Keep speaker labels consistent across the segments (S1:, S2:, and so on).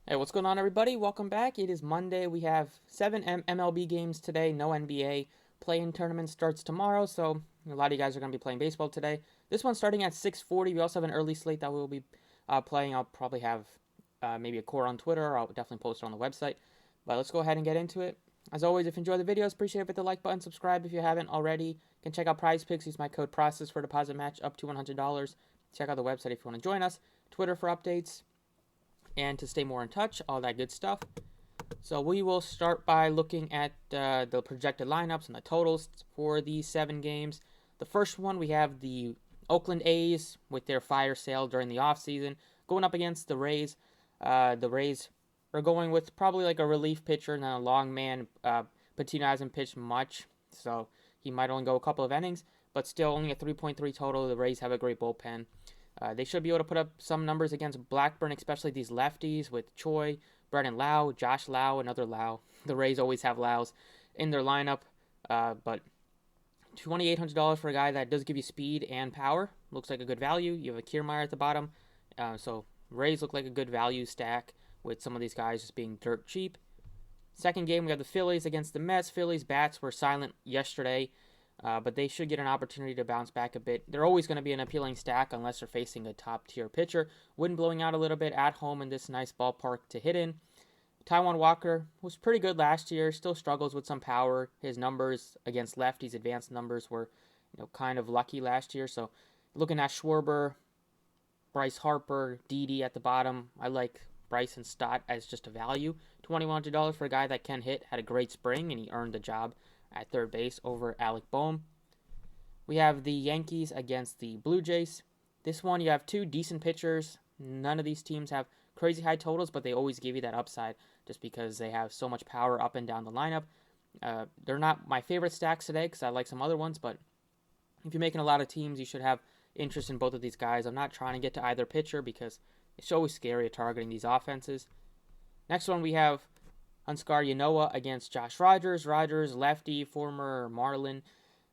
S1: Hey, what's going on, everybody? Welcome back. It is Monday. We have 7 MLB games today. No NBA. Play-in tournament starts tomorrow, so a lot of you guys are going to be playing baseball today. This one's starting at 6:40. We also have an early slate that we'll be playing. I'll probably have maybe a core on Twitter, or I'll definitely post it on the website. But let's go ahead and get into it. As always, if you enjoy the videos, appreciate it. Hit the like button, subscribe if you haven't already. You can check out Prize Picks. Use my code PROCESS for a deposit match up to $100. Check out the website if you want to join us. Twitter for updates and to stay more in touch, all that good stuff. So we will start by looking at the projected lineups and the totals for these 7 games. The first one, we have the Oakland A's with their fire sale during the offseason going up against the Rays. The Rays are going with probably like a relief pitcher, not a long man. Patino hasn't pitched much, so he might only go a couple of innings, but still only a 3.3 total. The Rays have a great bullpen. They should be able to put up some numbers against Blackburn, especially these lefties with Choi, Brennan Lau, Josh Lau, another Lau. The Rays always have Laus in their lineup, but $2,800 for a guy that does give you speed and power looks like a good value. You have a Kiermaier at the bottom, so Rays look like a good value stack with some of these guys just being dirt cheap. Second game, we have the Phillies against the Mets. Phillies bats were silent yesterday, but they should get an opportunity to bounce back a bit. They're always going to be an appealing stack unless they're facing a top-tier pitcher. Wind blowing out a little bit at home in this nice ballpark to hit in. Taijuan Walker was pretty good last year, still struggles with some power. His numbers against lefties, advanced numbers, were kind of lucky last year. So looking at Schwarber, Bryce Harper, Didi at the bottom, I like Bryson Stott as just a value. $2,100 for a guy that can hit, had a great spring, and he earned the job at third base over Alec Boehm. We have the Yankees against the Blue Jays. This one, you have 2 decent pitchers. None of these teams have crazy high totals, but they always give you that upside just because they have so much power up and down the lineup. They're not my favorite stacks today because I like some other ones, but if you're making a lot of teams, you should have interest in both of these guys. I'm not trying to get to either pitcher because it's always scary targeting these offenses. Next one, we have Hunscar Yanoa against Josh Rogers. Rogers, lefty, former Marlin,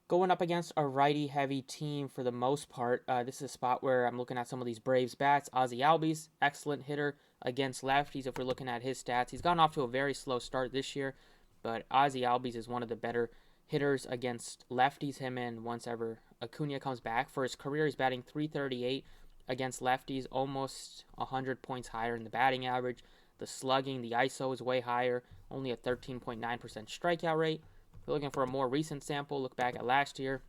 S1: going up against a righty-heavy team for the most part. This is a spot where I'm looking at some of these Braves bats. Ozzie Albies, excellent hitter against lefties. If we're looking at his stats, he's gone off to a very slow start this year, but Ozzie Albies is one of the better hitters against lefties. Him and once ever Acuna comes back. For his career, he's batting .338 against lefties, almost 100 points higher in the batting average. The slugging, the ISO is way higher, only a 13.9% strikeout rate. If you're looking for a more recent sample, look back at last year.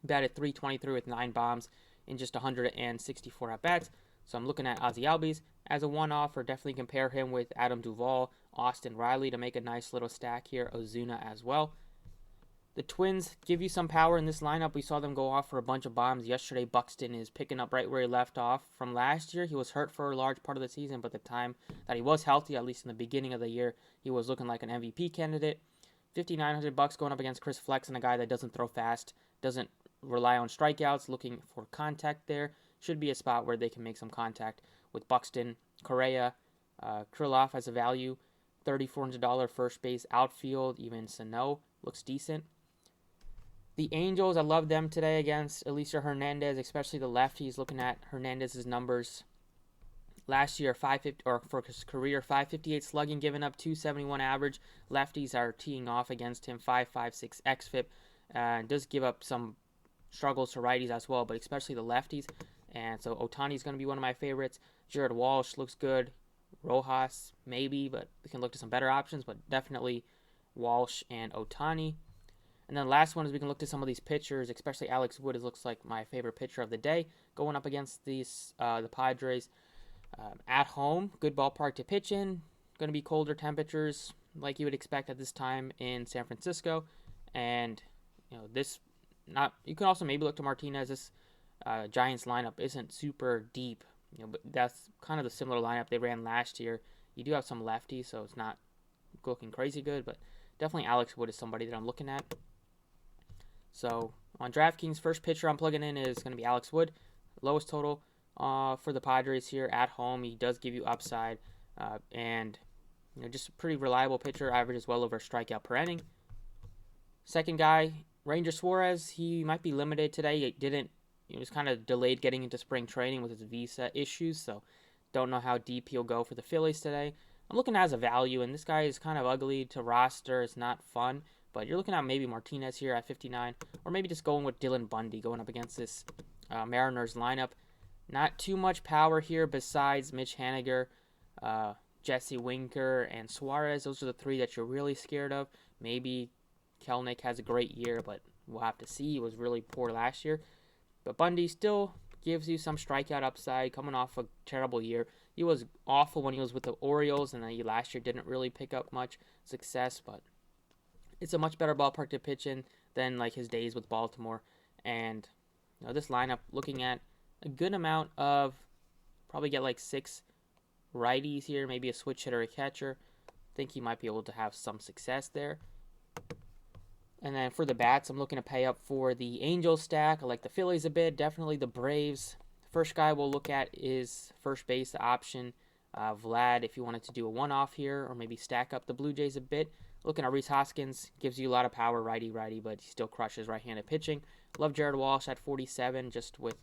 S1: Batted .323 with 9 bombs in just 164 at-bats. So I'm looking at Ozzie Albies as a one-off, or definitely compare him with Adam Duvall, Austin Riley to make a nice little stack here, Ozuna as well. The Twins give you some power in this lineup. We saw them go off for a bunch of bombs yesterday. Buxton is picking up right where he left off from last year. He was hurt for a large part of the season, but the time that he was healthy, at least in the beginning of the year, he was looking like an MVP candidate. $5,900 going up against Chris Flexen, a guy that doesn't throw fast, doesn't rely on strikeouts, looking for contact there. Should be a spot where they can make some contact with Buxton, Correa, Krylov as a value. $3,400 first base, outfield, even Sano looks decent. The Angels, I love them today against Elieser Hernandez, especially the lefties. Looking at Hernandez's numbers last year, 550, or for his career, 558 slugging, giving up 271 average. Lefties are teeing off against him, 556 xFIP. Does give up some struggles to righties as well, but especially the lefties. And so Ohtani is going to be one of my favorites. Jared Walsh looks good. Rojas, maybe, but we can look to some better options, but definitely Walsh and Ohtani. And then the last one is we can look to some of these pitchers, especially Alex Wood. It looks like my favorite pitcher of the day, going up against these the Padres at home. Good ballpark to pitch in. Going to be colder temperatures, like you would expect at this time in San Francisco. And you can also maybe look to Martinez. This Giants lineup isn't super deep, but that's kind of the similar lineup they ran last year. You do have some lefties, so it's not looking crazy good, but definitely Alex Wood is somebody that I'm looking at. So on DraftKings, first pitcher I'm plugging in is going to be Alex Wood. Lowest total for the Padres here at home. He does give you upside, and just a pretty reliable pitcher. Averages well over a strikeout per inning. Second guy, Ranger Suarez. He might be limited today. He was kind of delayed getting into spring training with his visa issues, so Don't know how deep he'll go for the Phillies today. I'm looking at as a value, and this guy is kind of ugly to roster. It's not fun, but you're looking at maybe Martinez here at 59, or maybe just going with Dylan Bundy going up against this Mariners lineup. Not too much power here besides Mitch Haniger, Jesse Winker, and Suarez. Those are the three that you're really scared of. Maybe Kelenic has a great year, but we'll have to see. He was really poor last year. But Bundy still gives you some strikeout upside coming off a terrible year. He was awful when he was with the Orioles, and then he last year didn't really pick up much success, but it's a much better ballpark to pitch in than like his days with Baltimore. And this lineup looking at a good amount of, probably get like 6 righties here, maybe a switch hitter, a catcher. I think he might be able to have some success there. And then for the bats, I'm looking to pay up for the Angels stack. I like the Phillies a bit, definitely the Braves. First guy we'll look at is first base, the option. Vlad, if you wanted to do a one-off here, or maybe stack up the Blue Jays a bit. Looking at Rhys Hoskins, gives you a lot of power, righty-righty, but he still crushes right-handed pitching. Love Jared Walsh at 47, just with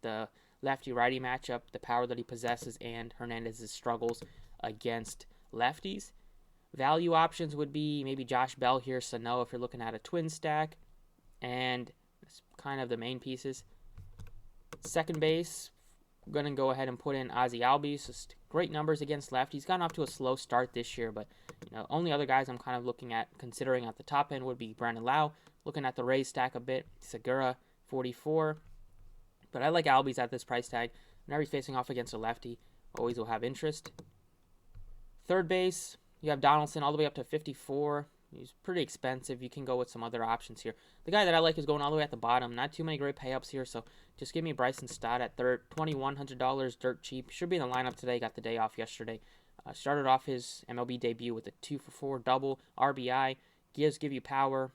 S1: the lefty-righty matchup, the power that he possesses, and Hernandez's struggles against lefties. Value options would be maybe Josh Bell here, Sano if you're looking at a twin stack, and that's kind of the main pieces. Second base, I'm going to go ahead and put in Ozzie Albies. Just great numbers against lefties. He's gotten off to a slow start this year, but only other guys I'm kind of looking at, considering at the top end, would be Brandon Lau. Looking at the Rays stack a bit, Segura, 44. But I like Albies at this price tag. Whenever he's facing off against a lefty, always will have interest. Third base, you have Donaldson all the way up to 54. He's pretty expensive. You can go with some other options here. The guy that I like is going all the way at the bottom. Not too many great payups here, so just give me Bryson Stott at third. $2,100, dirt cheap. Should be in the lineup today. Got the day off yesterday. Started off his MLB debut with a 2-for-4 double RBI. Give you power.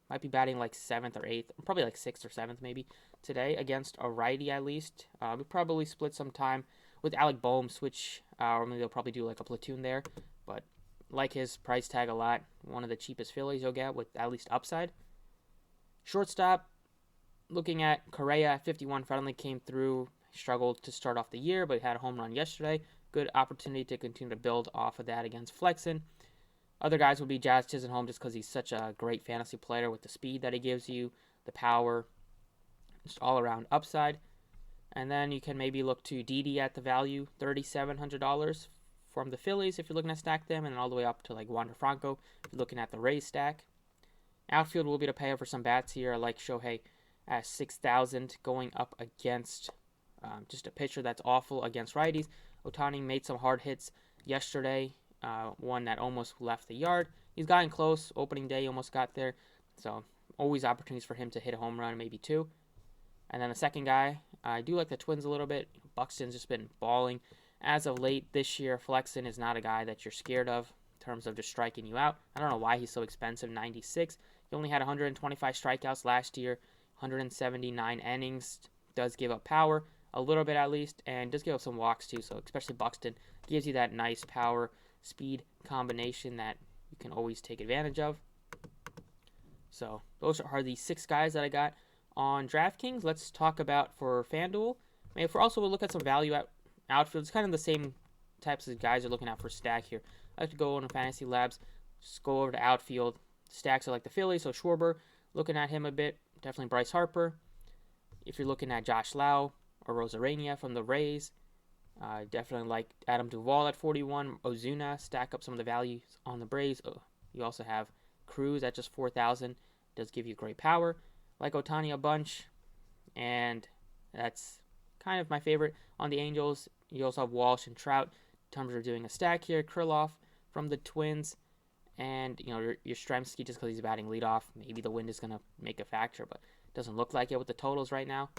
S1: Might be batting like 7th or 8th. Probably like 6th or 7th maybe today against a righty at least. We'll probably split some time with Alec Boehm, switch, or maybe they'll probably do like a platoon there. But like his price tag a lot. One of the cheapest Phillies you'll get with at least upside. Shortstop, looking at Correa at 51, finally came through. Struggled to start off the year, but had a home run yesterday. Good opportunity to continue to build off of that against Flexen. Other guys would be Jazz Chisholm, just because he's such a great fantasy player with the speed that he gives you, the power, just all around upside. And then you can maybe look to Didi at the value, $3,700 from the Phillies if you're looking to stack them, and then all the way up to like Wander Franco if you're looking at the Rays stack. Outfield will be to pay up for some bats here. I like Shohei at 6,000 going up against just a pitcher that's awful against righties. Ohtani made some hard hits yesterday, one that almost left the yard. He's gotten close. Opening day almost got there, so always opportunities for him to hit a home run, maybe 2. And then the second guy, I do like the Twins a little bit. Buxton's just been balling. As of late this year, Flexen is not a guy that you're scared of in terms of just striking you out. I don't know why he's so expensive, 96. He only had 125 strikeouts last year, 179 innings. Does give up power, a little bit at least, and does give up some walks too. So especially Buxton gives you that nice power, speed combination that you can always take advantage of. So those are the 6 guys that I got on DraftKings. Let's talk about for FanDuel. If we're also look at some value at outfield, it's kind of the same types of guys you're looking at for stack here. I like to go into Fantasy Labs, just go over to outfield. Stacks are like the Phillies, so Schwarber, looking at him a bit. Definitely Bryce Harper. If you're looking at Josh Lau or Rosarania from the Rays, definitely like Adam Duvall at 41. Ozuna, stack up some of the values on the Braves. You also have Cruz at just 4,000. Does give you great power. Like Ohtani a bunch, and that's kind of my favorite on the Angels. You also have Walsh and Trout in terms of doing a stack here. Krylov from the Twins, and your Stremski just because he's batting leadoff. Maybe the wind is going to make a factor, but it doesn't look like it with the totals right now.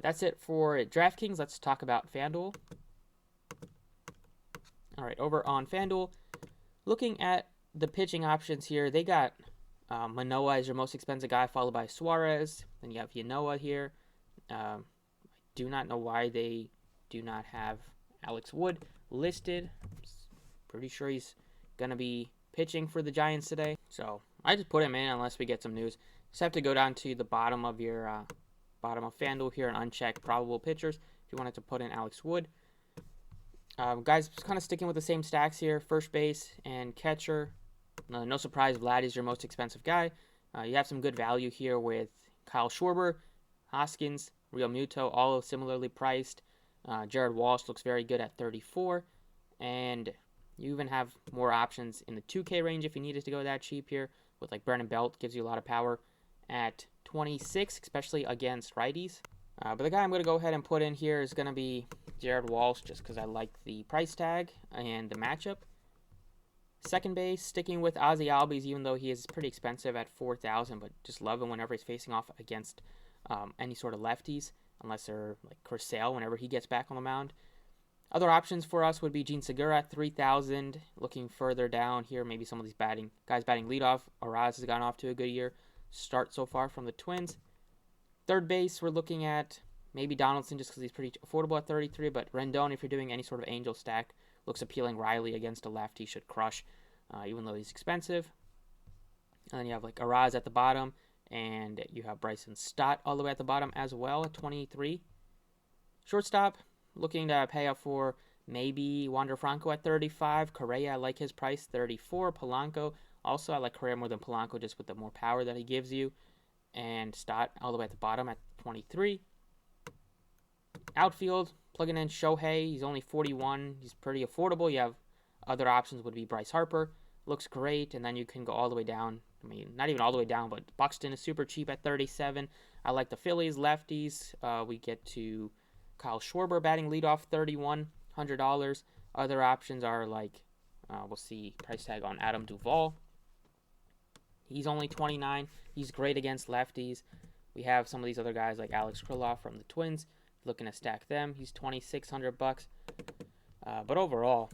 S1: That's it for DraftKings. Let's talk about FanDuel. All right, over on FanDuel, looking at the pitching options here, they got Manoah is your most expensive guy, followed by Suarez. Then you have Yanoa here. I do not know why they do not have Alex Wood listed. I'm pretty sure he's going to be pitching for the Giants today. So I just put him in unless we get some news. Just have to go down to the bottom of your FanDuel here and uncheck probable pitchers if you wanted to put in Alex Wood. Guys, kind of sticking with the same stacks here. First base and catcher. No surprise, Vlad is your most expensive guy. You have some good value here with Kyle Schwarber, Hoskins, Real Muto, all similarly priced. Jared Walsh looks very good at 34. And you even have more options in the 2K range if you needed to go that cheap here. With like Brennan Belt, gives you a lot of power at 26, especially against righties. But the guy I'm going to go ahead and put in here is going to be Jared Walsh, just because I like the price tag and the matchup. Second base, sticking with Ozzy Albies, even though he is pretty expensive at 4,000, but just love him whenever he's facing off against any sort of lefties, unless they're like Chris Sale whenever he gets back on the mound. Other options for us would be Gene Segura at 3,000. Looking further down here, maybe some of these guys batting leadoff. Araz has gotten off to a good year start so far from the Twins. Third base, we're looking at maybe Donaldson just because he's pretty affordable at 33, but Rendon, if you're doing any sort of angel stack, looks appealing. Riley against a lefty should crush, even though he's expensive. And then you have like Araz at the bottom, and you have Bryson Stott all the way at the bottom as well at 23. Shortstop, looking to pay up for maybe Wander Franco at 35. Correa, I like his price, 34. Polanco, also I like Correa more than Polanco just with the more power that he gives you. And Stott all the way at the bottom at 23. Outfield, plugging in Shohei. He's only 41. He's pretty affordable. You have other options would be Bryce Harper. Looks great. And then you can go all the way down. I mean, not even all the way down, but Buxton is super cheap at 37. I like the Phillies, lefties. We get to Kyle Schwarber batting leadoff, $3,100. Other options are like, we'll see price tag on Adam Duvall. He's only 29. He's great against lefties. We have some of these other guys like Alex Krylov from the Twins. Looking to stack them. He's $2,600. But overall,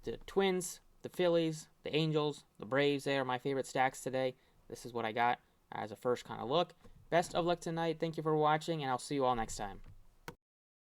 S1: the Twins, the Phillies, the Angels, the Braves, they are my favorite stacks today. This is what I got as a first kind of look. Best of luck tonight. Thank you for watching, and I'll see you all next time.